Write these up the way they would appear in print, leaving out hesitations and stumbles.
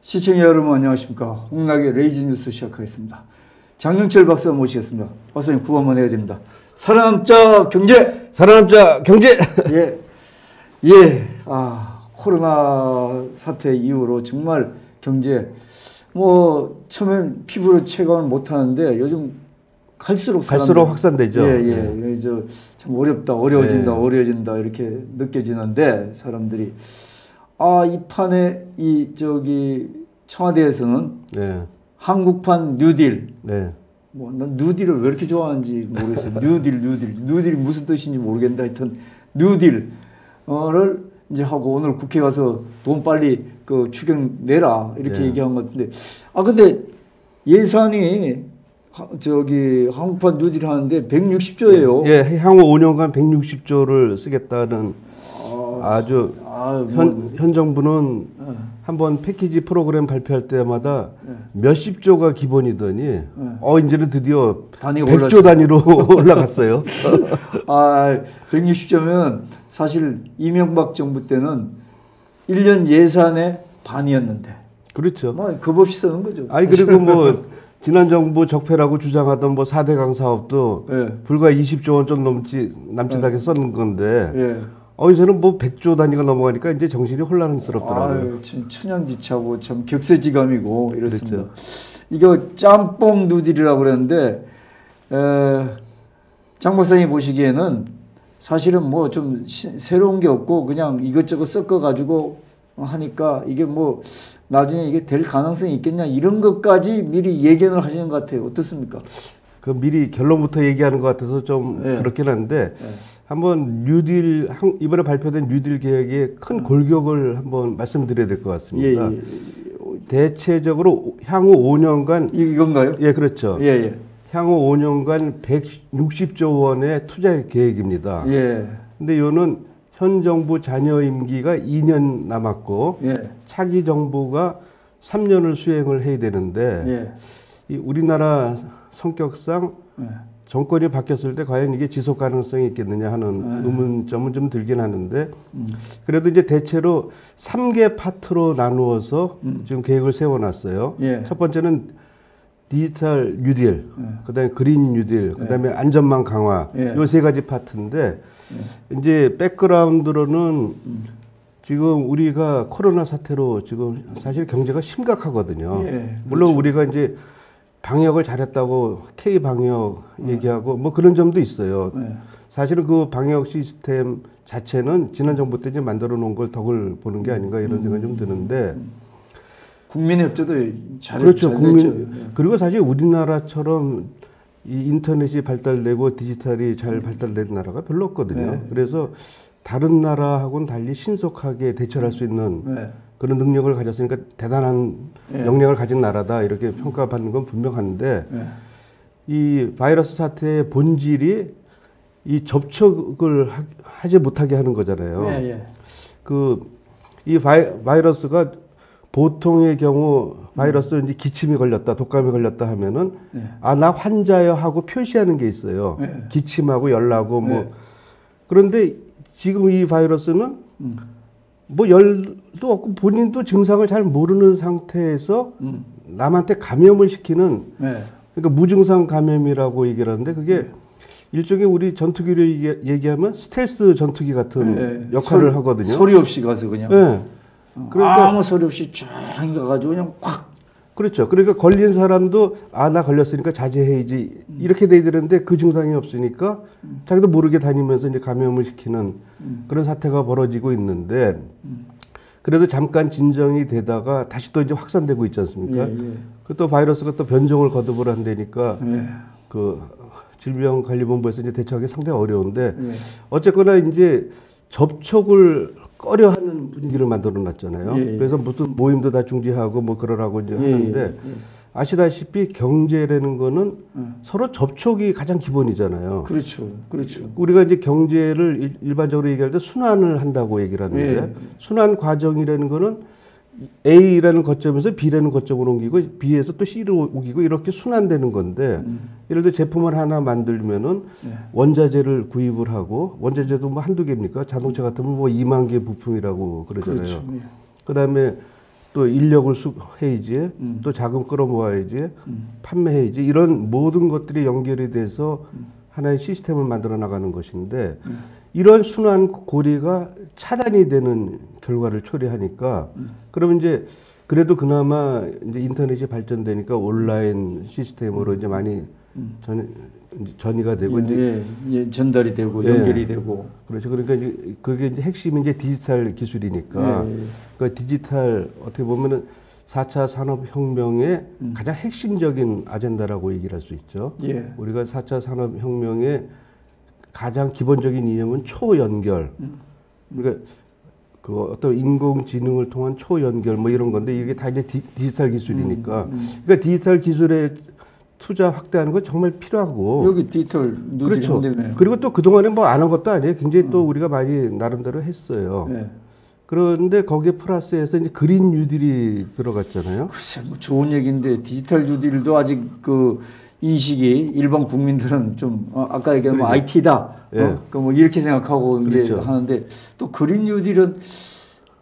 시청자 여러분 안녕하십니까. 홍락의 레이지 뉴스 시작하겠습니다. 장영철 박사 모시겠습니다. 박사님 구호 한번 해야 됩니다. 살아남자 경제! 살아남자 경제! 코로나 사태 이후로 정말 경제, 처음엔 피부로 체감을 못 하는데 요즘 갈수록 확산되죠. 참 어려워진다 이렇게 느껴지는데 사람들이 이 판에 청와대에서는 한국판 뉴딜. 난 뉴딜을 왜 이렇게 좋아하는지 모르겠어요. 뉴딜이 무슨 뜻인지 모르겠는데 하여튼 뉴딜을 이제 하고 오늘 국회 가서 돈 빨리 추경 내라 이렇게 얘기한 것 같은데 근데 예산이 한국판 뉴딜 하는데 160조예요. 향후 5년간 160조를 쓰겠다는 현 정부는 한번 패키지 프로그램 발표할 때마다 몇십조가 기본이더니 이제는 드디어 100조 단위로 올라갔어요. 160조면 사실 이명박 정부 때는 1년 예산의 반이었는데. 그렇죠. 겁 없이 쓰는 거죠. 그리고 지난 정부 적폐라고 주장하던 4대강 사업도 불과 20조 원 좀 남짓하게 썼는 건데 이제는 100조 단위가 넘어가니까 이제 정신이 혼란스럽더라고요. 천양지차고 참 격세지감이고 이렇습니다. 그렇죠. 이거 짬뽕 누딜이라고 그랬는데 장 박사님 보시기에는 사실은 좀 새로운 게 없고 그냥 이것저것 섞어 가지고 하니까 이게 나중에 이게 될 가능성이 있겠냐 이런 것까지 미리 예견을 하시는 것 같아요. 어떻습니까? 미리 결론부터 얘기하는 것 같아서 좀 그렇긴 한데 한번 뉴딜 이번에 발표된 뉴딜 계획의 큰 골격을 한번 말씀드려야 될 것 같습니다. 대체적으로 향후 5년간 이건가요? 그렇죠. 향후 5년간 160조 원의 투자 계획입니다. 근데 이거는 현 정부 잔여 임기가 2년 남았고 차기 정부가 3년을 수행을 해야 되는데 이 우리나라 성격상 정권이 바뀌었을 때 과연 이게 지속 가능성이 있겠느냐 하는 의문점은 좀 들긴 하는데 그래도 이제 대체로 3개 파트로 나누어서 지금 계획을 세워놨어요. 첫 번째는 디지털 뉴딜, 그다음에 그린 뉴딜, 그다음에 안전망 강화 요 세 가지 파트인데 이제 백그라운드로는 지금 우리가 코로나 사태로 지금 사실 경제가 심각하거든요. 물론 우리가 이제 방역을 잘했다고 K 방역 얘기하고 그런 점도 있어요. 사실은 그 방역 시스템 자체는 지난 정부 때 이제 만들어 놓은 걸 덕을 보는 게 아닌가 이런 생각이 좀 드는데 국민의 협조도 그렇죠. 그리고 사실 우리나라처럼 이 인터넷이 발달되고 디지털이 잘 발달된 나라가 별로 없거든요. 그래서 다른 나라하고는 달리 신속하게 대처할 수 있는 그런 능력을 가졌으니까 대단한 역량을 가진 나라다 이렇게 평가받는 건 분명한데 이 바이러스 사태의 본질이 이 접촉을 하지 못하게 하는 거잖아요. 이 바이러스가 보통의 경우 바이러스 이제 기침이 걸렸다, 독감이 걸렸다 하면은 나 환자여 하고 표시하는 게 있어요. 기침하고 열나고 그런데 지금 이 바이러스는 열도 없고 본인도 증상을 잘 모르는 상태에서 남한테 감염을 시키는 그러니까 무증상 감염이라고 얘기를 하는데 그게 일종의 우리 전투기로 얘기하면 스텔스 전투기 같은 역할을 하거든요. 소리 없이 가서 그냥. 그러니까 아무 소리 없이 쫙 가가지고 그냥 콱. 그렇죠. 그러니까 걸린 사람도 나 걸렸으니까 자제해야지 이렇게 돼야 되는데 그 증상이 없으니까 자기도 모르게 다니면서 이제 감염을 시키는 그런 사태가 벌어지고 있는데 그래도 잠깐 진정이 되다가 다시 또 이제 확산되고 있지 않습니까? 그 또 바이러스가 또 변종을 거듭을 한다니까 그 질병관리본부에서 이제 대처하기 상당히 어려운데 어쨌거나 이제 접촉을 꺼려하는 분위기를 만들어 놨잖아요. 그래서 무슨 모임도 다 중지하고 그러라고 이제 하는데 아시다시피 경제라는 거는 서로 접촉이 가장 기본이잖아요. 그렇죠. 우리가 이제 경제를 일반적으로 얘기할 때 순환을 한다고 얘기를 하는데 순환 과정이라는 거는 A라는 거점에서 B라는 거점으로 옮기고 B에서 또 C로 옮기고 이렇게 순환되는 건데 예를 들어 제품을 하나 만들면은 원자재를 구입을 하고 원자재도 한두 개입니까? 자동차 같으면 2만 개 부품이라고 그러잖아요. 그다음에 또 또 인력을 해야지, 또 자금 끌어모아야지, 판매해야지, 이런 모든 것들이 연결이 돼서 하나의 시스템을 만들어 나가는 것인데, 이런 순환 고리가 차단이 되는 결과를 초래하니까, 그러면 이제 그래도 그나마 이제 인터넷이 발전되니까 온라인 시스템으로 이제 많이 전이가 되고 이제 전달이 되고 연결이 되고. 그렇죠. 그러니까 이제 그게 이제 핵심이 이제 디지털 기술이니까, 그 디지털 어떻게 보면은 4차 산업혁명의 가장 핵심적인 아젠다라고 얘기를 할 수 있죠. 우리가 4차 산업혁명의 가장 기본적인 이념은 초연결. 그러니까 그 어떤 인공지능을 통한 초연결 뭐 이런 건데, 이게 다 이제 디지털 기술이니까. 그러니까 디지털 기술에 투자 확대하는 건 정말 필요하고. 여기 디지털 누들이 그렇죠. 한다며요. 그리고 또 그동안에 뭐 안 한 것도 아니에요. 굉장히 또 우리가 많이 나름대로 했어요. 그런데 거기에 플러스해서 이제 그린 뉴딜이 들어갔잖아요. 글쎄, 뭐 좋은 얘기인데 디지털 뉴딜도 아직 그 인식이 일반 국민들은 좀 아까 얘기한 뭐 IT다, 그 뭐 이렇게 생각하고 이제 그렇죠. 하는데, 또 그린 뉴딜은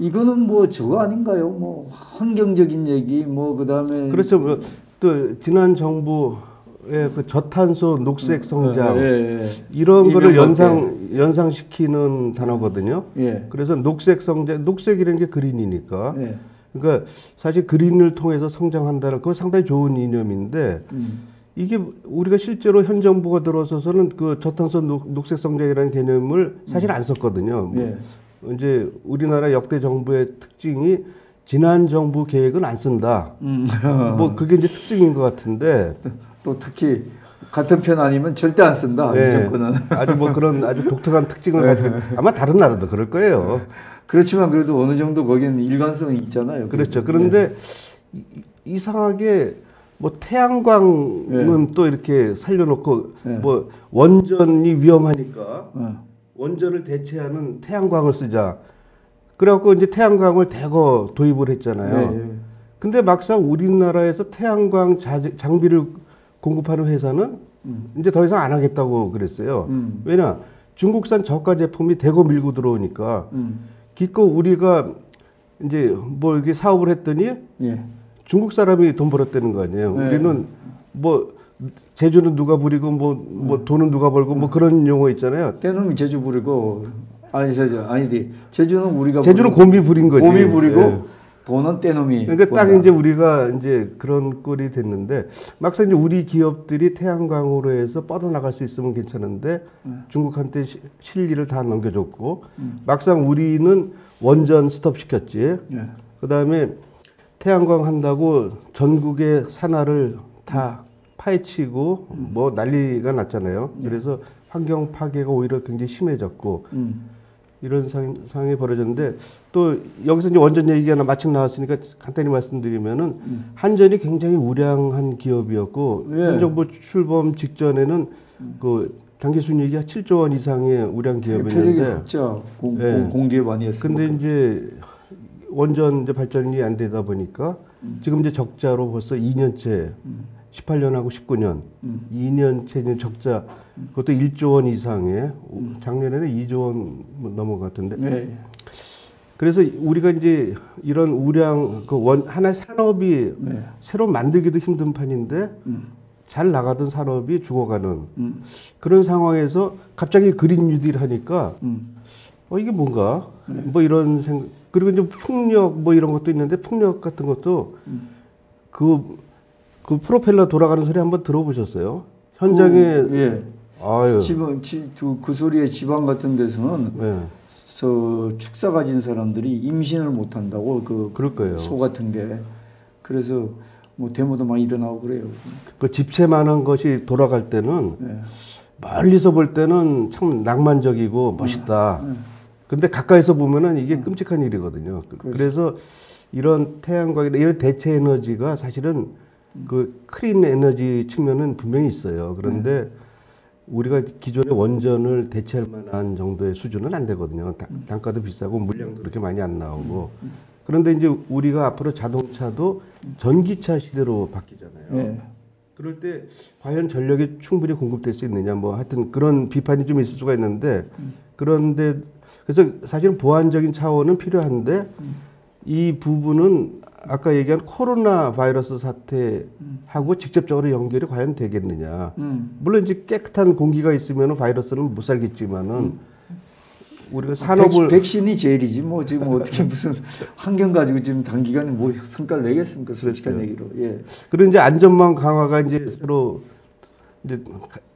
이거는 뭐 저거 아닌가요? 뭐 환경적인 얘기, 뭐 그다음에 그렇죠. 뭐 또 지난 정부의 그 저탄소 녹색 성장 이런 거를 연상시키는 단어거든요. 그래서 녹색 성장, 녹색이라는 게 그린이니까. 그러니까 사실 그린을 통해서 성장한다는 그거 상당히 좋은 이념인데, 이게 우리가 실제로 현 정부가 들어서서는 그 저탄소 녹색 성장이라는 개념을 사실 안 썼거든요. 이제 우리나라 역대 정부의 특징이 지난 정부 계획은 안 쓴다. 뭐 그게 이제 특징인 것 같은데, 또 특히 같은 편 아니면 절대 안 쓴다. 이 정권은. 아주 뭐 그런 아주 독특한 특징을 가지고, 아마 다른 나라도 그럴 거예요. 그렇지만 그래도 어느 정도 거기는 일관성이 있잖아요. 그렇죠. 그런데 이상하게 뭐 태양광은 또 이렇게 살려놓고, 뭐 원전이 위험하니까 원전을 대체하는 태양광을 쓰자. 그래갖고 이제 태양광을 대거 도입을 했잖아요. 근데 막상 우리나라에서 태양광 장비를 공급하는 회사는 이제 더 이상 안 하겠다고 그랬어요. 왜냐? 중국산 저가 제품이 대거 밀고 들어오니까, 기껏 우리가 이제 뭐 이게 사업을 했더니 중국 사람이 돈 벌었다는 거 아니에요. 우리는 뭐 제주는 누가 부리고 뭐 돈은 누가 벌고 뭐 그런 용어 있잖아요. 떼놈이 제주 부리고, 아니지. 제주는 우리가 제주는 곰이 부린 거지. 곰이 부리고 돈은 떼놈이. 그러니까 딱 이제 우리가 이제 그런 꼴이 됐는데, 막상 이제 우리 기업들이 태양광으로 해서 뻗어나갈 수 있으면 괜찮은데, 중국한테 실리를 다 넘겨줬고, 막상 우리는 원전 스톱 시켰지. 그다음에 태양광 한다고 전국의 산하를 다 파헤치고 뭐 난리가 났잖아요. 그래서 환경 파괴가 오히려 굉장히 심해졌고, 이런 상황이 벌어졌는데, 또 여기서 이제 원전 얘기가 마침 나왔으니까 간단히 말씀드리면은, 한전이 굉장히 우량한 기업이었고, 현 정부 출범 직전에는 그 당기순이익이 7조 원 이상의 우량 기업이었는데, 공기업 아니었어요. 근데 이제 원전 이제 발전이 안 되다 보니까 지금 이제 적자로 벌써 2년째, 18년하고 19년, 2년째 적자, 그것도 1조 원 이상의, 작년에는 2조 원 넘어갔던데. 그래서 우리가 이제 이런 우량, 하나의 산업이 새로 만들기도 힘든 판인데, 잘 나가던 산업이 죽어가는 그런 상황에서 갑자기 그린 뉴딜 하니까, 이게 뭔가, 뭐 이런 생각, 그리고 이제 풍력 뭐 이런 것도 있는데, 풍력 같은 것도 그 프로펠러 돌아가는 소리 한번 들어보셨어요? 현장에 그 소리에 지방 같은 데서는 축사 가진 사람들이 임신을 못 한다고, 그럴 거예요. 소 같은 게. 그래서 뭐 데모도 많이 일어나고 그래요. 그 집채만한 것이 돌아갈 때는 멀리서 볼 때는 참 낭만적이고 멋있다. 근데 가까이서 보면은 이게 끔찍한 일이거든요. 그래서 이런 태양광이나 이런 대체 에너지가 사실은 그 클린 에너지 측면은 분명히 있어요. 그런데 우리가 기존의 원전을 대체할 만한 정도의 수준은 안 되거든요. 단가도 비싸고 물량도 그렇게 많이 안 나오고. 그런데 이제 우리가 앞으로 자동차도 전기차 시대로 바뀌잖아요. 그럴 때 과연 전력이 충분히 공급될 수 있느냐, 뭐 하여튼 그런 비판이 좀 있을 수가 있는데, 그런데 그래서 사실은 보완적인 차원은 필요한데, 이 부분은 아까 얘기한 코로나 바이러스 사태하고 직접적으로 연결이 과연 되겠느냐. 물론 이제 깨끗한 공기가 있으면 바이러스는 못 살겠지만은 우리가 산업을 백신이 제일이지 뭐 지금 어떻게 무슨 환경 가지고 지금 단기간에 뭐 성과를 내겠습니까? 솔직한 얘기로. 예. 그리고 이제 안전망 강화가 이제 새로 이제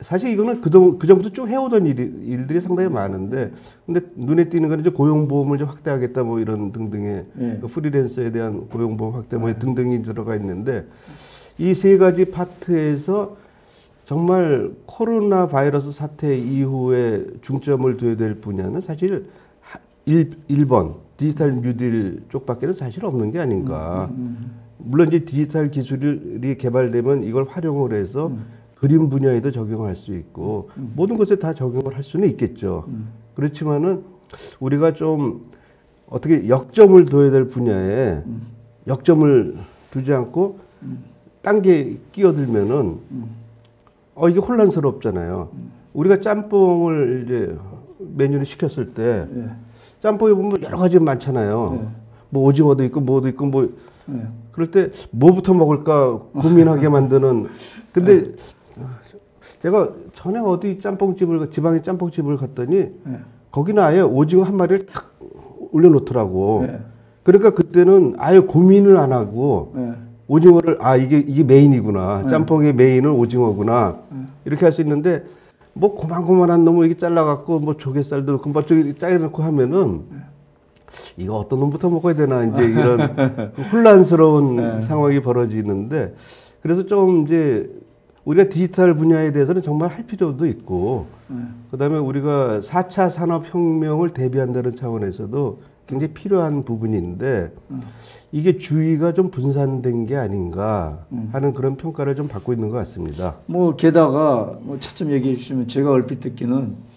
사실 이거는 그 전부터 쭉 해오던 일들이 상당히 많은데, 근데 눈에 띄는 건 이제 고용보험을 좀 확대하겠다 뭐 이런 등등의 그 프리랜서에 대한 고용보험 확대 뭐 등등이 들어가 있는데, 이 세 가지 파트에서 정말 코로나 바이러스 사태 이후에 중점을 둬야 될 분야는 사실 1번 디지털 뉴딜 쪽밖에는 사실 없는 게 아닌가. 물론 이제 디지털 기술이 개발되면 이걸 활용을 해서 그림 분야에도 적용할 수 있고 모든 것에 다 적용을 할 수는 있겠죠. 그렇지만은 우리가 좀 어떻게 역점을 둬야 될 분야에 역점을 두지 않고 딴 게 끼어들면은 이게 혼란스럽잖아요. 우리가 짬뽕을 이제 메뉴를 시켰을 때 짬뽕에 보면 여러 가지 많잖아요. 뭐 오징어도 있고 뭐도 있고 뭐 그럴 때 뭐부터 먹을까 고민하게 만드는. 근데 제가 전에 어디 지방의 짬뽕집을 갔더니 거기는 아예 오징어 한 마리를 딱 올려놓더라고. 그러니까 그때는 아예 고민을 안 하고 오징어를 이게 메인이구나. 짬뽕의 메인은 오징어구나. 이렇게 할 수 있는데 뭐 고만고만한 놈을 이렇게 잘라갖고 뭐 조개살도 넣고 뭐 저기 짜여놓고 하면은 이거 어떤 놈부터 먹어야 되나 이제 이런 혼란스러운 상황이 벌어지는데, 그래서 좀 이제 우리가 디지털 분야에 대해서는 정말 할 필요도 있고, 그다음에 우리가 4차 산업혁명을 대비한다는 차원에서도 굉장히 필요한 부분인데 이게 주의가 좀 분산된 게 아닌가 하는 그런 평가를 좀 받고 있는 것 같습니다. 뭐 게다가 뭐 차츰 얘기해 주시면 제가 얼핏 듣기는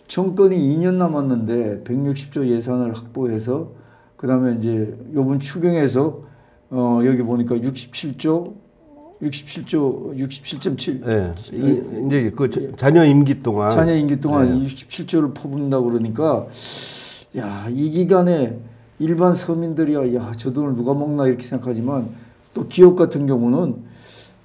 정권이 2년 남았는데 160조 예산을 확보해서 그다음에 이제 요번 추경에서 여기 보니까 67.7. 네. 이제 그 자녀 임기 동안 67조를 퍼붓는다고 그러니까 야, 이 기간에 일반 서민들이야, 야, 저 돈을 누가 먹나 이렇게 생각하지만 또 기업 같은 경우는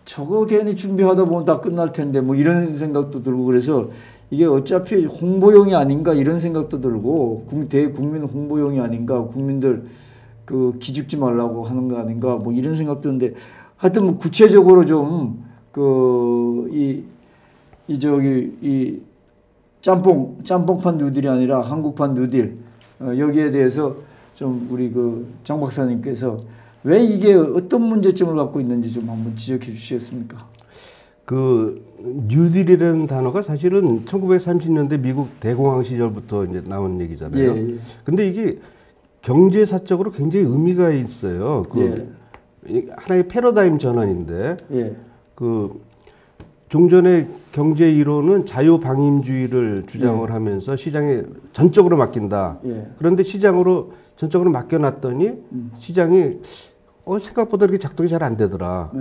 저거 괜히 준비하다 보면 다 끝날 텐데 뭐 이런 생각도 들고, 그래서 이게 어차피 홍보용이 아닌가 이런 생각도 들고 대국민 홍보용이 아닌가, 국민들 그 기죽지 말라고 하는 거 아닌가 뭐 이런 생각도 드는데, 하여튼 뭐 구체적으로 좀 이 짬뽕판 뉴딜이 아니라 한국판 뉴딜 여기에 대해서 좀 우리 장 박사님께서 왜 이게 어떤 문제점을 갖고 있는지 좀 한번 지적해 주시겠습니까? 그 뉴딜이라는 단어가 사실은 1930년대 미국 대공황 시절부터 이제 나온 얘기잖아요. 예. 근데 이게 경제사적으로 굉장히 의미가 있어요. 하나의 패러다임 전환인데, 종전의 경제 이론은 자유방임주의를 주장을 하면서 시장에 전적으로 맡긴다. 그런데 시장으로 전적으로 맡겨놨더니 시장이 생각보다 이렇게 작동이 잘 안 되더라.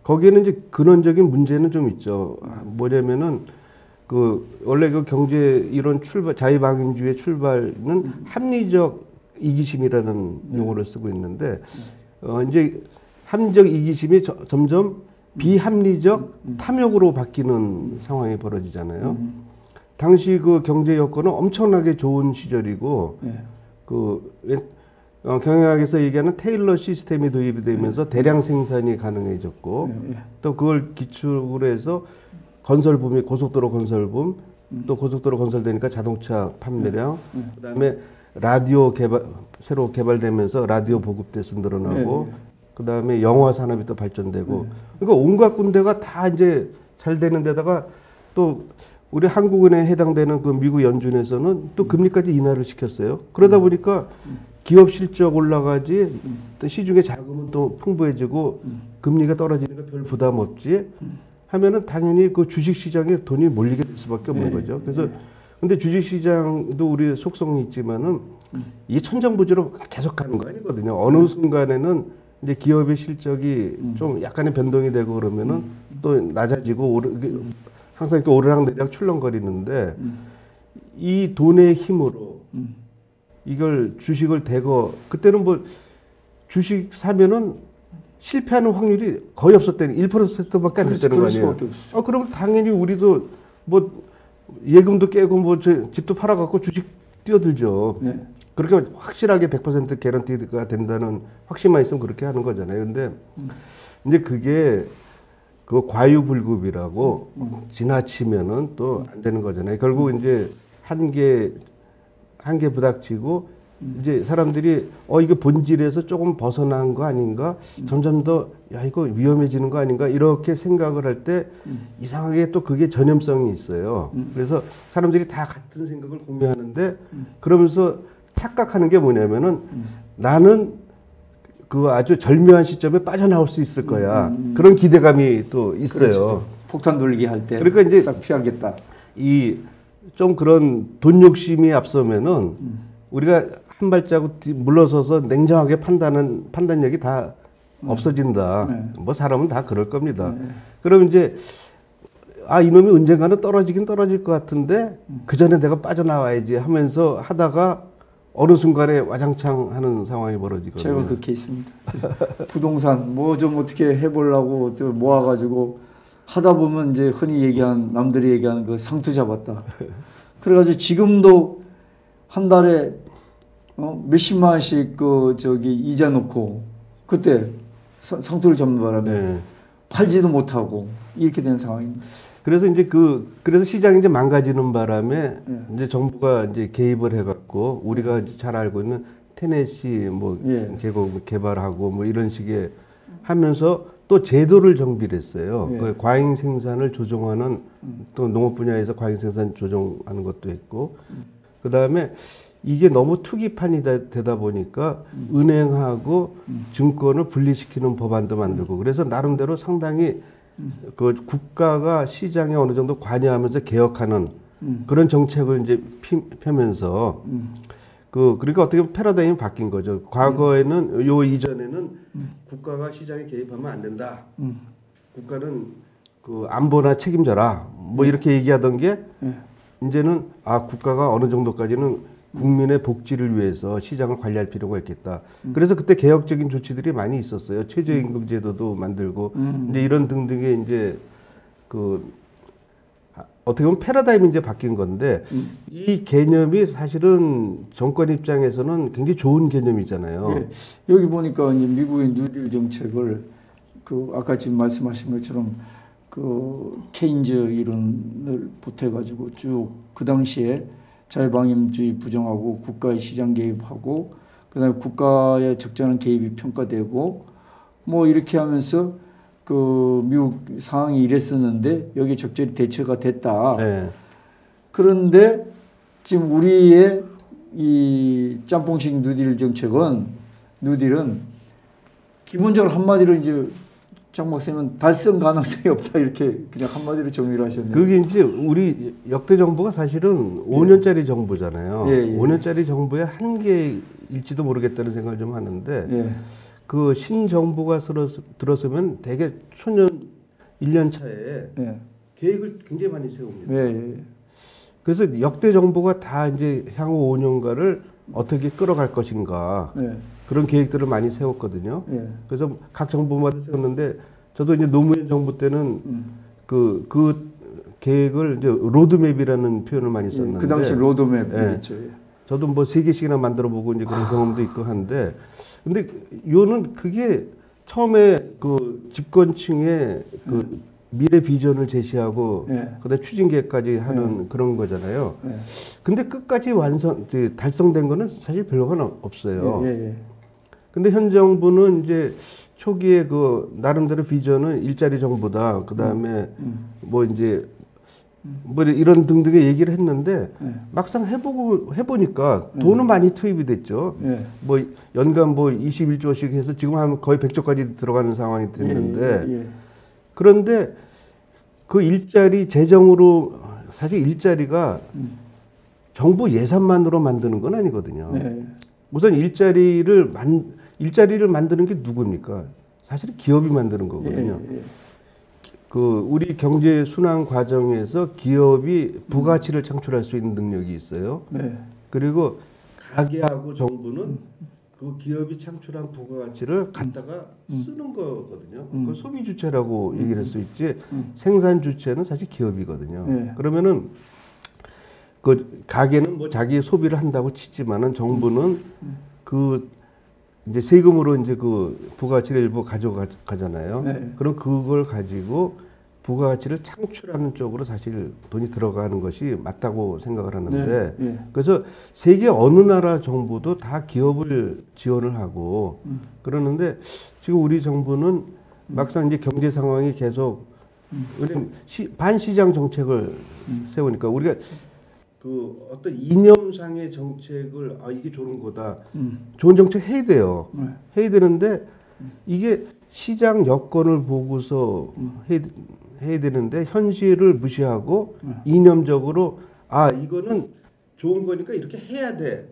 거기에는 이제 근원적인 문제는 좀 있죠. 뭐냐면은 원래 그 경제 이론 자유방임주의의 출발은 합리적 이기심이라는 용어를 쓰고 있는데, 이제 합리적 이기심이 점점 비합리적 탐욕으로 바뀌는 상황이 벌어지잖아요. 당시 그 경제 여건은 엄청나게 좋은 시절이고, 경영학에서 얘기하는 테일러 시스템이 도입이 되면서 대량 생산이 가능해졌고, 또 그걸 기초로 해서 건설붐이 고속도로 건설붐, 또 고속도로 건설되니까 자동차 판매량, 그다음에 라디오 새로 개발되면서 라디오 보급대에서 늘어나고, 그다음에 영화 산업이 또 발전되고, 그러니까 온갖 군데가 다 이제 잘 되는 데다가 또 우리 한국은행에 해당되는 그 미국 연준에서는 또 금리까지 인하를 시켰어요. 그러다 보니까 기업 실적 올라가지, 또 시중에 자금은 또 풍부해지고 금리가 떨어지니까 별 부담 없지 하면은 당연히 그 주식 시장에 돈이 몰리게 될 수밖에 없는 거죠. 그래서 근데 주식 시장도 우리 속성이 있지만은 이게 천정부지로 계속 가는 거 아니거든요. 어느 순간에는 이제 기업의 실적이 좀 약간의 변동이 되고 그러면은 또 낮아지고 항상 이렇게 오르락내리락 출렁거리는데, 이 돈의 힘으로 이걸 주식을 대거, 그때는 뭐 주식 사면은 실패하는 확률이 거의 없었다니 1%밖에 안 됐다는 거 아니에요. 그럼 당연히 우리도 뭐 예금도 깨고 뭐 집도 팔아갖고 주식 뛰어들죠. 네. 그렇게 확실하게 100% 개런티가 된다는 확신만 있으면 그렇게 하는 거잖아요. 근데 이제 그게 그 과유불급이라고 지나치면은 또 안 되는 거잖아요. 결국 이제 한계 부닥치고 이제 사람들이 이게 본질에서 조금 벗어난 거 아닌가? 점점 더 야 이거 위험해지는 거 아닌가? 이렇게 생각을 할 때 이상하게 또 그게 전염성이 있어요. 그래서 사람들이 다 같은 생각을 공유하는데 그러면서 착각하는 게 뭐냐면은 나는 그 아주 절묘한 시점에 빠져나올 수 있을 거야. 그런 기대감이 또 있어요. 그렇죠. 폭탄 돌리기 할 때 그러니까 이제 싹 피하겠다. 좀 그런 돈 욕심이 앞서면은 우리가 한 발자국 물러서서 냉정하게 판단력이 다 없어진다. 네. 뭐 사람은 다 그럴 겁니다. 네. 그럼 이제 이놈이 언젠가는 떨어지긴 떨어질 것 같은데 그 전에 내가 빠져나와야지 하면서 하다가 어느 순간에 와장창 하는 상황이 벌어지거든요. 제가 그 케이스입니다. 부동산 뭐 좀 어떻게 해보려고 모아가지고 하다 보면 이제 흔히 남들이 얘기하는 그 상투 잡았다. 그래가지고 지금도 한 달에 몇십만 원씩 이자 놓고 그때 상투를 잡는 바람에 네. 팔지도 못하고 이렇게 된 상황입니다. 그래서 이제 그래서 시장이 이제 망가지는 바람에 네. 이제 정부가 이제 개입을 해갖고 우리가 잘 알고 있는 테네시 뭐 계곡 개발하고 뭐 이런 식의 하면서 또 제도를 정비를 했어요. 그 과잉 생산을 조정하는 또 농업 분야에서 과잉 생산 조정하는 것도 했고 그 다음에 이게 너무 투기판이 되다 보니까 은행하고 증권을 분리시키는 법안도 만들고 그래서 나름대로 상당히 그 국가가 시장에 어느 정도 관여하면서 개혁하는 그런 정책을 이제 펴면서 그러니까 어떻게 보면 패러다임이 바뀐 거죠. 과거에는 이전에는 국가가 시장에 개입하면 안 된다. 국가는 그 안보나 책임져라. 뭐 이렇게 얘기하던 게 이제는 국가가 어느 정도까지는 국민의 복지를 위해서 시장을 관리할 필요가 있겠다. 그래서 그때 개혁적인 조치들이 많이 있었어요. 최저임금 제도도 만들고 이제 이런 등등의 이제 어떻게 보면 패러다임이 이제 바뀐 건데 이 개념이 사실은 정권 입장에서는 굉장히 좋은 개념이잖아요. 네. 여기 보니까 이제 미국의 뉴딜 정책을 아까 지금 말씀하신 것처럼 케인즈 이론을 보태가지고 쭉 그 당시에 자유방임주의 부정하고 국가의 시장 개입하고 그다음에 국가의 적절한 개입이 평가되고 뭐 이렇게 하면서 미국 상황이 이랬었는데 여기 적절히 대처가 됐다. 네. 그런데 지금 우리의 이 짬뽕식 뉴딜 뉴딜은 기본적으로 한마디로 이제 장 박사님은 달성 가능성이 없다 이렇게 그냥 한마디로 정의를 하셨네요. 그게 이제 우리 역대 정부가 사실은 5년짜리 정부잖아요. 5년짜리 정부의 한계일지도 모르겠다는 생각을 좀 하는데 그 신정부가 들어서면 대개 초년 1년 차에 계획을 굉장히 많이 세웁니다. 그래서 역대 정부가 다 이제 향후 5년간을 어떻게 끌어갈 것인가 그런 계획들을 많이 세웠거든요. 그래서 각 정부마다 세웠는데 저도 이제 노무현 정부 때는 그 계획을 이제 로드맵이라는 표현을 많이 썼는데 그 당시 로드맵이죠. 저도 뭐 3개씩이나 만들어 보고 이제 그런 경험도 있고 한데 근데 요는 그게 처음에 그 집권층의 미래 비전을 제시하고 그다음에 추진 계획까지 하는 그런 거잖아요. 근데 끝까지 달성된 거는 사실 별로가 없어요. 근데 현 정부는 이제 초기에 나름대로 비전은 일자리 정부다. 그다음에 뭐 이제 뭐 이런 등등의 얘기를 했는데 막상 해보니까 돈은 많이 투입이 됐죠. 뭐 연간 뭐 21조씩 해서 지금 하면 거의 100조까지 들어가는 상황이 됐는데 그런데 그 일자리 재정으로 사실 일자리가 정부 예산만으로 만드는 건 아니거든요. 우선 일자리를 만드는 게 누굽니까? 사실 기업이 만드는 거거든요. 우리 경제 순환 과정에서 기업이 부가치를 창출할 수 있는 능력이 있어요. 그리고 가계하고 정부는 그 기업이 창출한 부가가치를 갖다가 쓰는 거거든요. 그 소비 주체라고 얘기를 할 수 있지 생산 주체는 사실 기업이거든요. 네. 그러면은 그 가게는 뭐 자기 소비를 한다고 치지만은 정부는 그 이제 세금으로 이제 그 부가가치를 일부 가져가잖아요. 네. 그럼 그걸 가지고 부가가치를 창출하는 쪽으로 사실 돈이 들어가는 것이 맞다고 생각을 하는데 네. 네. 그래서 세계 어느 나라 정부도 다 기업을 지원을 하고 그러는데 지금 우리 정부는 막상 이제 경제 상황이 계속 반시장 정책을 세우니까 우리가 그 어떤 이념상의 정책을 이게 좋은 거다. 좋은 정책 해야 돼요. 해야 되는데 이게 시장 여건을 보고서 해야 되는데 현실을 무시하고 이념적으로 이거는 좋은 거니까 이렇게 해야 돼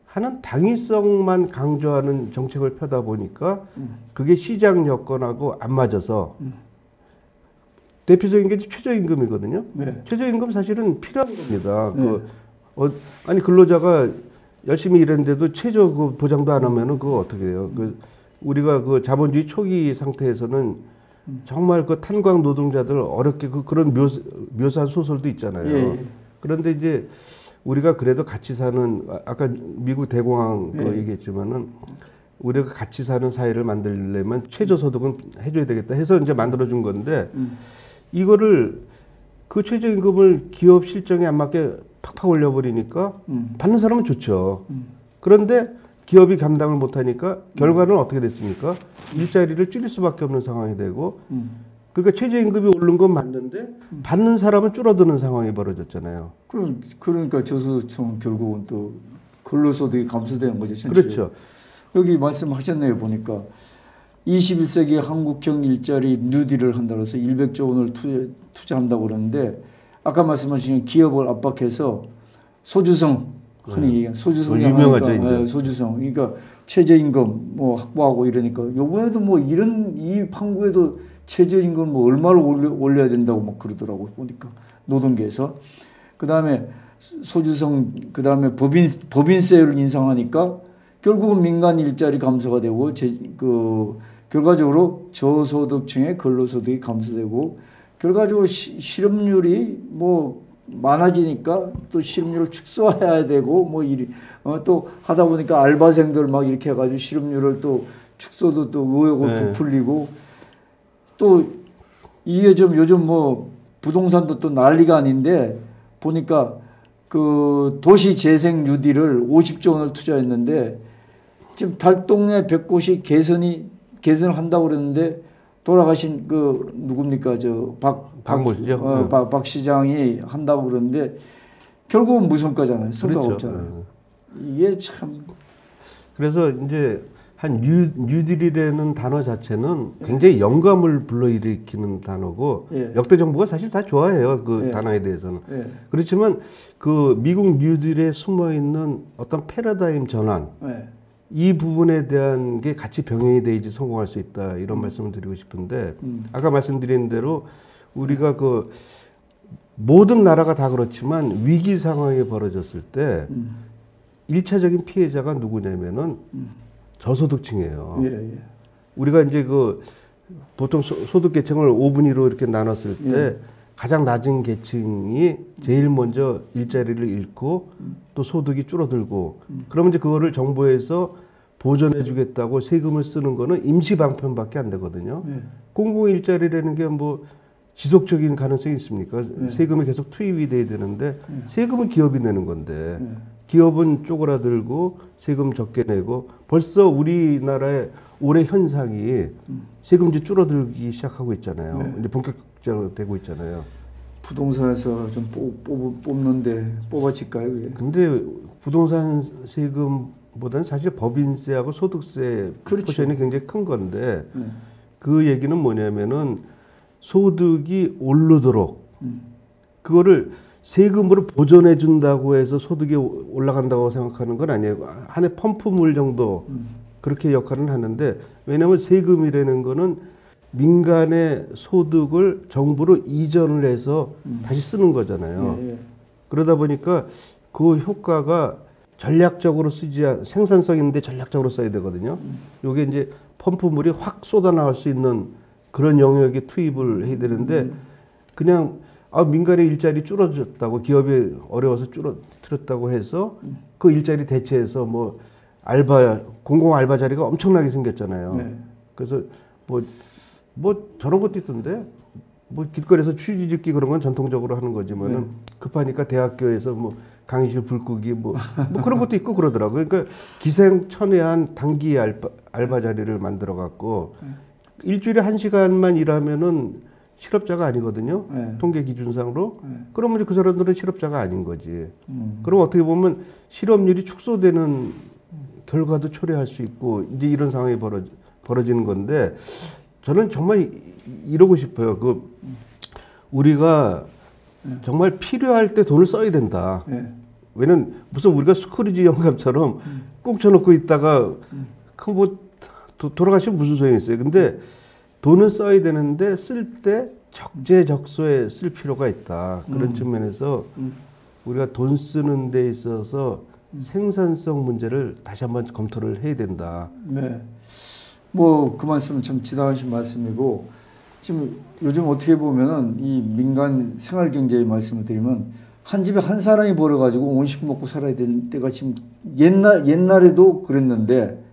하는 당위성만 강조하는 정책을 펴다 보니까 그게 시장 여건하고 안 맞아서 대표적인 게 최저임금이거든요. 네. 최저임금 사실은 필요한 겁니다. 네. 아니 근로자가 열심히 일했는데도 최저 그 보장도 안 하면은 그거 어떻게 해요? 우리가 그 자본주의 초기 상태에서는 정말 그 탄광 노동자들 어렵게 그런 묘사한 소설도 있잖아요. 예. 그런데 이제 우리가 그래도 같이 사는 아까 미국 대공황 그 얘기했지만은 우리가 같이 사는 사회를 만들려면 최저소득은 해줘야 되겠다 해서 이제 만들어준 건데 이거를 그 최저임금을 기업 실정에 안 맞게 팍팍 올려버리니까 받는 사람은 좋죠. 그런데 기업이 감당을 못하니까 결과는 어떻게 됐습니까? 일자리를 줄일 수밖에 없는 상황이 되고 그러니까 최저임금이 오른 건 맞는데 받는 사람은 줄어드는 상황이 벌어졌잖아요. 그러니까 저소득층은 결국은 또 근로소득이 감소되는 거죠. 전체로. 그렇죠. 여기 말씀하셨네요. 보니까 21세기 한국형 일자리 뉴딜을 한다고 해서 100조 원을 투자한다고 그러는데 아까 말씀하신 기업을 압박해서 소주성 흔히 얘기하는 소주성 유명하죠. 소주성 그러니까 최저임금 뭐 확보하고 이러니까 요번에도 뭐 이 판국에도 최저임금 뭐 얼마를 올려야 된다고 막 그러더라고 보니까 노동계에서 그다음에 소주성 그다음에 법인세를 인상하니까 결국은 민간 일자리 감소가 되고 결과적으로 저소득층의 근로소득이 감소되고 결과적으로 실업률이 뭐 많아지니까 또 실업률을 축소해야 되고 뭐 또 하다 보니까 알바생들 막 이렇게 해가지고 실업률을 또 축소도 또 의욕을 부풀리고 또 이게 좀 요즘 뭐 부동산도 또 난리가 아닌데 보니까 그 도시 재생 뉴딜을 50조 원을 투자했는데 지금 달동네 100곳이 개선을 한다고 그랬는데 돌아가신 그 누굽니까 박 시장이 한다고 그러는데 결국은 무성가잖아요. 성과가 그렇죠. 없잖아요. 이게 참 그래서 이제 한 뉴딜이라는 단어 자체는 굉장히 영감을 불러일으키는 단어고 역대 정부가 사실 다 좋아해요. 그 단어에 대해서는. 그렇지만 그 미국 뉴딜에 숨어 있는 어떤 패러다임 전환 이 부분에 대한 게 같이 병행이 돼야지 성공할 수 있다 이런 말씀을 드리고 싶은데 아까 말씀드린 대로 우리가 그 모든 나라가 다 그렇지만 위기 상황이 벌어졌을 때 1차적인 피해자가 누구냐면은 저소득층이에요. 우리가 이제 그 보통 소득 계층을 5분위로 이렇게 나눴을 때 가장 낮은 계층이 제일 먼저 일자리를 잃고 또 소득이 줄어들고 그러면 이제 그거를 정부에서 보전해 주겠다고 세금을 쓰는 거는 임시 방편밖에 안 되거든요. 공공 일자리라는 게 뭐 지속적인 가능성이 있습니까? 세금이 계속 투입이 돼야 되는데 세금은 기업이 내는 건데 기업은 쪼그라들고 세금 적게 내고 벌써 우리나라의 올해 현상이 세금이 줄어들기 시작하고 있잖아요. 이제 본격적으로 되고 있잖아요. 부동산에서 좀 뽑는데 뽑아질까요? 근데 부동산 세금보다는 사실 법인세하고 소득세 포션이 굉장히 큰 건데 그 얘기는 뭐냐면은 소득이 오르도록 그거를 세금으로 보존해 준다고 해서 소득이 올라간다고 생각하는 건 아니에요. 한 해 펌프물 정도 그렇게 역할은 하는데 왜냐하면 세금이라는 거는 민간의 소득을 정부로 이전을 해서 다시 쓰는 거잖아요. 그러다 보니까 그 효과가 전략적으로 생산성 있는데 전략적으로 써야 되거든요. 요게 이제 펌프물이 확 쏟아 나올 수 있는 그런 영역에 투입을 해야 되는데 그냥 민간의 일자리 줄어졌다고 기업이 어려워서 줄어들었다고 해서 그 일자리 대체해서 뭐 공공 알바 자리가 엄청나게 생겼잖아요. 네. 그래서 뭐 저런 것도 있던데 뭐 길거리에서 취지 짓기 그런 건 전통적으로 하는 거지만은 네. 급하니까 대학교에서 뭐 강의실 불 끄기 뭐 그런 것도 있고 그러더라고요. 그러니까 기생천외한 단기 알바 자리를 만들어 갖고 일주일에 1시간만 일하면은 실업자가 아니거든요. 네. 통계 기준상으로. 네. 그러면 그 사람들은 실업자가 아닌 거지. 그럼 어떻게 보면 실업률이 축소되는 결과도 초래할 수 있고 이제 이런 상황이 벌어지는 건데 저는 정말 이러고 싶어요. 우리가 정말 필요할 때 돈을 써야 된다. 네. 왜냐면 무슨 우리가 스크루지 영감처럼 꽁쳐놓고 있다가 돌아가시면 무슨 소용이 있어요. 근데 돈을 써야 되는데 쓸 때 적재적소에 쓸 필요가 있다. 그런 측면에서 우리가 돈 쓰는 데 있어서 생산성 문제를 다시 한번 검토를 해야 된다. 네. 뭐 그 말씀은 참 지당하신 말씀이고 지금 요즘 어떻게 보면은 이 민간 생활경제의 말씀을 드리면 한 집에 한 사람이 벌어가지고 온 식구 먹고 살아야 되는 때가 지금 옛날에도 그랬는데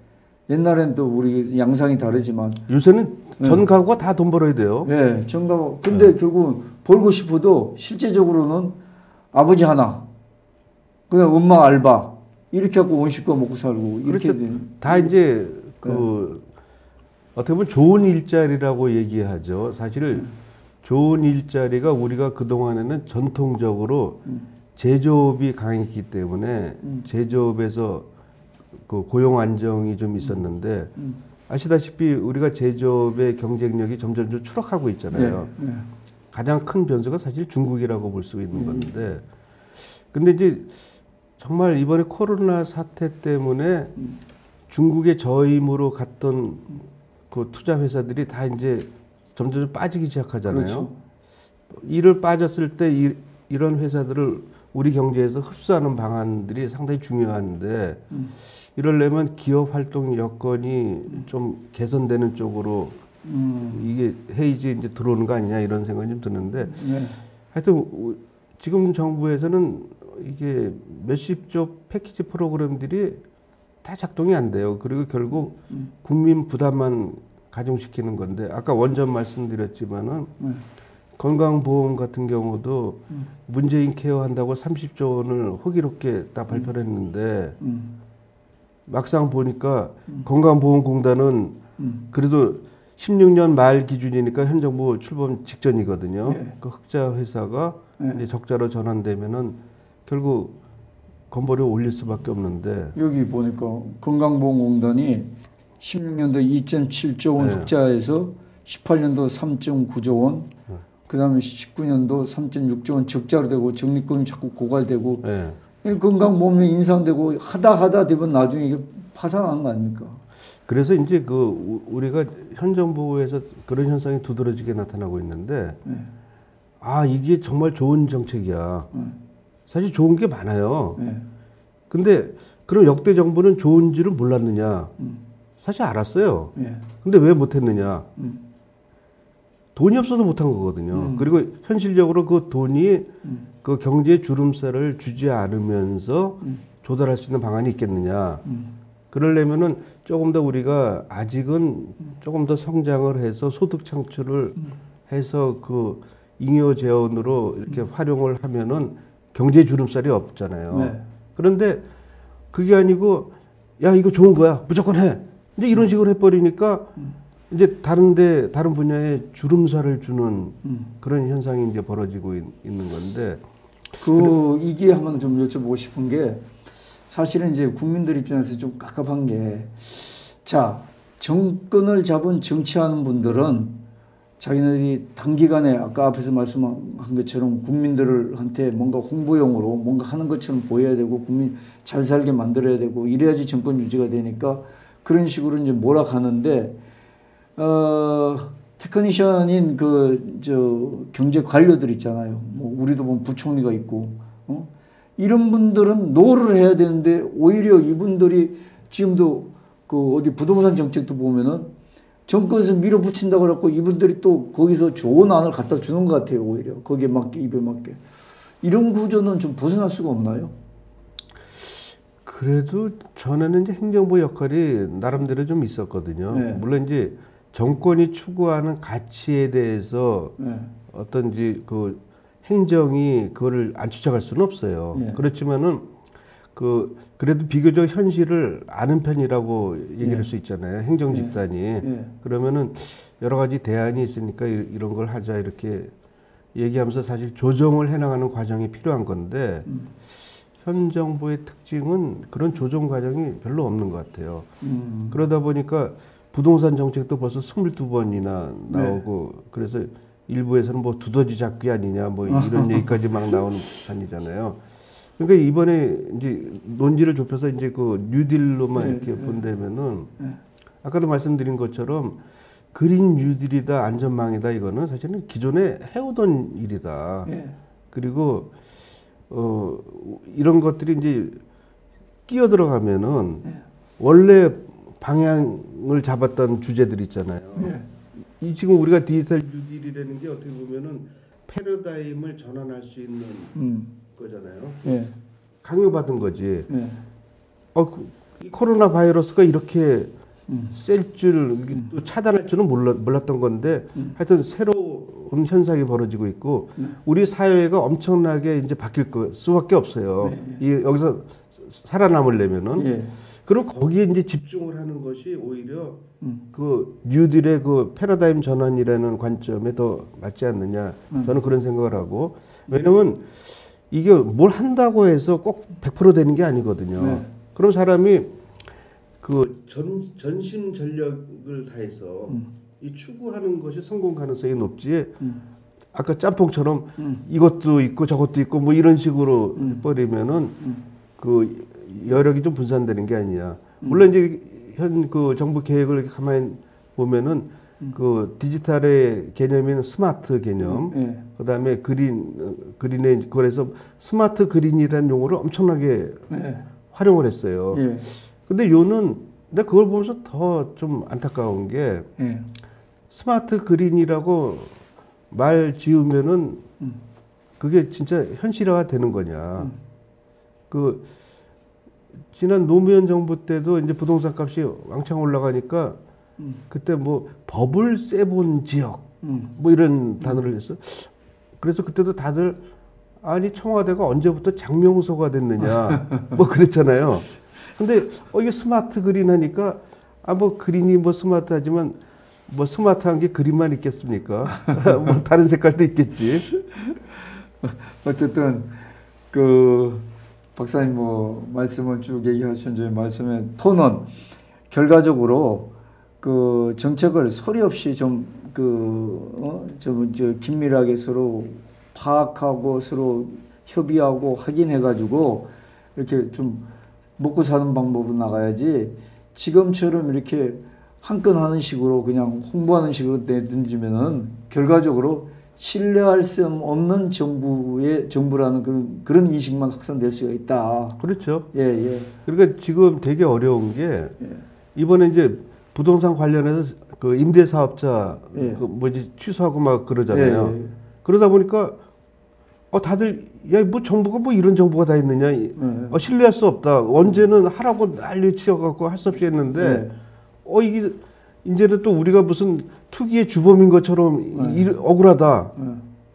옛날엔 또 우리 양상이 다르지만 요새는 전 가구가 다 돈 벌어야 돼요. 네, 전 가구. 근데 결국 벌고 싶어도 실제적으로는 아버지 하나, 그다음 엄마 알바 이렇게 하고 온 식구가 먹고 살고 이렇게 다 이제 어떻게 보면 좋은 일자리라고 얘기하죠. 사실 좋은 일자리가 우리가 그 동안에는 전통적으로 제조업이 강했기 때문에 제조업에서 그 고용 안정이 좀 있었는데 아시다시피 우리가 제조업의 경쟁력이 점점 추락하고 있잖아요. 네, 네. 가장 큰 변수가 사실 중국이라고 볼 수 있는 건데 근데 이제 정말 이번에 코로나 사태 때문에 중국의 저임으로 갔던 그 투자 회사들이 다 이제 점점 빠지기 시작하잖아요. 그렇죠. 이를 빠졌을 때 이런 회사들을 우리 경제에서 흡수하는 방안들이 상당히 중요한데 이러려면 기업 활동 여건이 좀 개선되는 쪽으로 이게 헤이지 이제 들어오는 거 아니냐 이런 생각이 좀 드는데 네. 하여튼 지금 정부에서는 이게 몇십조 패키지 프로그램들이 다 작동이 안 돼요. 그리고 결국 국민 부담만 가중시키는 건데 아까 원전 말씀드렸지만은 건강보험 같은 경우도 문재인 케어 한다고 30조 원을 호기롭게 딱 발표를 했는데 막상 보니까 건강보험공단은 그래도 16년 말 기준이니까 현 정부 출범 직전이거든요. 네. 그 흑자 회사가 네. 이제 적자로 전환되면은 결국 건보료 올릴 수밖에 없는데 여기 보니까 건강보험공단이 16년도 2.7조 원 네. 흑자에서 18년도 3.9조 원, 네. 그다음에 19년도 3.6조 원 적자로 되고 적립금이 자꾸 고갈되고 네. 건강보험이 인상되고 하다 되면 나중에 이게 파산하는 거 아닙니까? 그래서 이제 우리가 현 정부에서 그런 현상이 두드러지게 나타나고 있는데 네. 이게 정말 좋은 정책이야. 사실 좋은 게 많아요. 네. 근데 그럼 역대 정부는 좋은지를 몰랐느냐? 사실 알았어요. 네. 근데 왜 못했느냐? 돈이 없어서 못한 거거든요. 그리고 현실적으로 그 돈이 그 경제 주름살을 주지 않으면서 조달할 수 있는 방안이 있겠느냐? 그러려면은 조금 더 우리가 아직은 조금 더 성장을 해서 소득 창출을 해서 그 잉여 재원으로 이렇게 활용을 하면은 경제 주름살이 없잖아요. 네. 그런데 그게 아니고 야 이거 좋은 거야 무조건 해. 이제 이런 식으로 해버리니까 이제 다른 분야에 주름살을 주는 그런 현상이 이제 벌어지고 있는 건데 이게 한번 좀 여쭤보고 싶은 게 사실은 이제 국민들 입장에서 좀 깝깝한 게 자 정권을 잡은 정치하는 분들은 자기네들이 단기간에 아까 앞에서 말씀한 것처럼 국민들한테 뭔가 홍보용으로 뭔가 하는 것처럼 보여야 되고 국민 잘 살게 만들어야 되고 이래야지 정권 유지가 되니까 그런 식으로 이제 몰아가는데 테크니션인 경제 관료들 있잖아요. 뭐 우리도 보면 부총리가 있고 이런 분들은 노를 해야 되는데 오히려 이분들이 지금도 그 어디 부동산 정책도 보면은 정권에서 밀어붙인다고 그래갖고 이분들이 또 거기서 좋은 안을 갖다 주는 것 같아요. 오히려 거기에 맞게 입에 맞게. 이런 구조는 좀 벗어날 수가 없나요? 그래도 전에는 이제 행정부 역할이 나름대로 좀 있었거든요. 네. 물론 이제 정권이 추구하는 가치에 대해서 네. 어떤 이제 그 행정이 그거를 안 추적할 수는 없어요. 네. 그렇지만은 그래도 비교적 현실을 아는 편이라고 얘기할 수 있잖아요. 행정 집단이. 그러면은 여러 가지 대안이 있으니까 이런 걸 하자 이렇게 얘기하면서 사실 조정을 해나가는 과정이 필요한 건데 현 정부의 특징은 그런 조정 과정이 별로 없는 것 같아요. 그러다 보니까 부동산 정책도 벌써 22번이나 나오고 그래서 일부에서는 뭐 두더지 잡기 아니냐 뭐 이런 얘기까지 막 나오는 판이잖아요. 그러니까 이번에 이제 논지를 좁혀서 이제 그 뉴딜로만 이렇게 본다면은 아까도 말씀드린 것처럼 그린 뉴딜이다 안전망이다 이거는 사실은 기존에 해오던 일이다. 그리고 이런 것들이 이제 끼어 들어가면은 원래 방향을 잡았던 주제들 있잖아요. 이 지금 우리가 디지털 뉴딜이라는 게 어떻게 보면은 패러다임을 전환할 수 있는 거잖아요. 강요받은 거지. 이 코로나 바이러스가 이렇게 셀 줄, 또 차단할 줄은 몰랐던 건데 하여튼 새로운 현상이 벌어지고 있고 우리 사회가 엄청나게 이제 바뀔 수밖에 없어요. 여기서 살아남으려면은. 그럼 거기에 이제 집중을 하는 것이 오히려 그 뉴딜의 그 패러다임 전환이라는 관점에 더 맞지 않느냐. 저는 그런 생각을 하고. 왜냐면 이게 뭘 한다고 해서 꼭 100% 되는 게 아니거든요. 그럼 사람이 그 전심 전력을 다해서 이 추구하는 것이 성공 가능성이 높지. 아까 짬뽕처럼 이것도 있고 저것도 있고 뭐 이런 식으로 해버리면은 그 여력이 좀 분산되는 게 아니냐. 물론 이제 현 그 정부 계획을 가만히 보면은 그 디지털의 개념인 스마트 개념, 그다음에 그린의 그래서 스마트 그린이라는 용어를 엄청나게 활용을 했어요. 근데 요는 내가 그걸 보면서 더 좀 안타까운 게 스마트 그린이라고 말 지으면은 그게 진짜 현실화가 되는 거냐. 그 지난 노무현 정부 때도 이제 부동산 값이 왕창 올라가니까 그때 뭐 버블 세본 지역 뭐 이런 단어를 했어. 그래서 그때도 다들 아니 청와대가 언제부터 장명소가 됐느냐 뭐 그랬잖아요. 근데 이게 스마트 그린 하니까 뭐 그린이 뭐 스마트하지만 뭐 스마트한 게 그린만 있겠습니까? 뭐 다른 색깔도 있겠지. 어쨌든 그 박사님 뭐 말씀을 쭉 얘기하신 말씀의 톤은 결과적으로 그 정책을 소리 없이 좀 긴밀하게 서로 파악하고 서로 협의하고 확인해가지고 이렇게 좀 먹고 사는 방법으로 나가야지 지금처럼 이렇게 한 건 하는 식으로 그냥 홍보하는 식으로 내던지면은 결과적으로 신뢰할 수 없는 정부라는 그런 인식만 확산될 수가 있다. 그렇죠. 그러니까 지금 되게 어려운 게 이번에 이제 부동산 관련해서 그 임대 사업자 그 뭐지 취소하고 막 그러잖아요. 그러다 보니까 다들 야 뭐 정부가 뭐 이런 정부가 다 있느냐. 신뢰할 수 없다. 언제는 하라고 난리 치어갖고 할 수 없이 했는데 이게 이제는 또 우리가 무슨 투기의 주범인 것처럼 억울하다.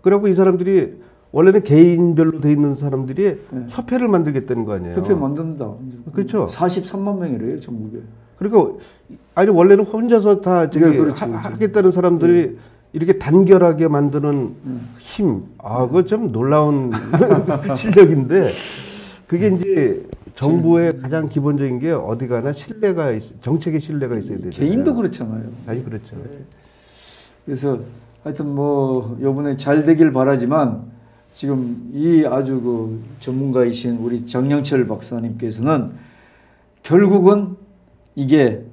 그래갖고 이 사람들이 원래는 개인별로 돼 있는 사람들이 협회를 만들겠다는 거 아니에요. 협회 만듭니다. 그렇죠. 43만 명이래요, 전국에. 그러니까 아니 원래는 혼자서 다 하겠다는 사람들이 이렇게 단결하게 만드는 힘. 그거 좀 놀라운 실력인데 그게 이제 정부의 가장 기본적인 게 어디 가나 정책의 신뢰가 있어야 되잖아요. 개인도 그렇잖아요. 아니 그렇죠. 그래서 하여튼 뭐 이번에 잘 되길 바라지만 지금 이 아주 그 전문가이신 우리 장영철 박사님께서는 결국은 이게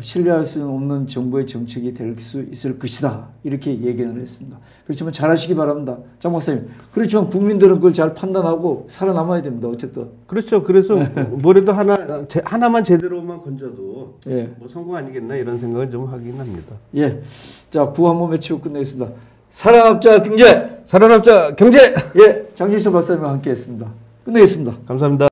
신뢰할 수 없는 정부의 정책이 될 수 있을 것이다. 이렇게 예견을 했습니다. 그렇지만 잘하시기 바랍니다. 장 박사님. 그렇지만 국민들은 그걸 잘 판단하고 살아남아야 됩니다. 어쨌든. 그렇죠. 그래서 뭐래도 하나만 제대로만 건져도 예. 뭐 성공 아니겠나 이런 생각을 좀 하긴 합니다. 예. 자, 구호 한번 외치고 끝내겠습니다. 살아남자 경제! 살아남자 경제! 예. 장진수 박사님과 함께 했습니다. 끝내겠습니다. 감사합니다.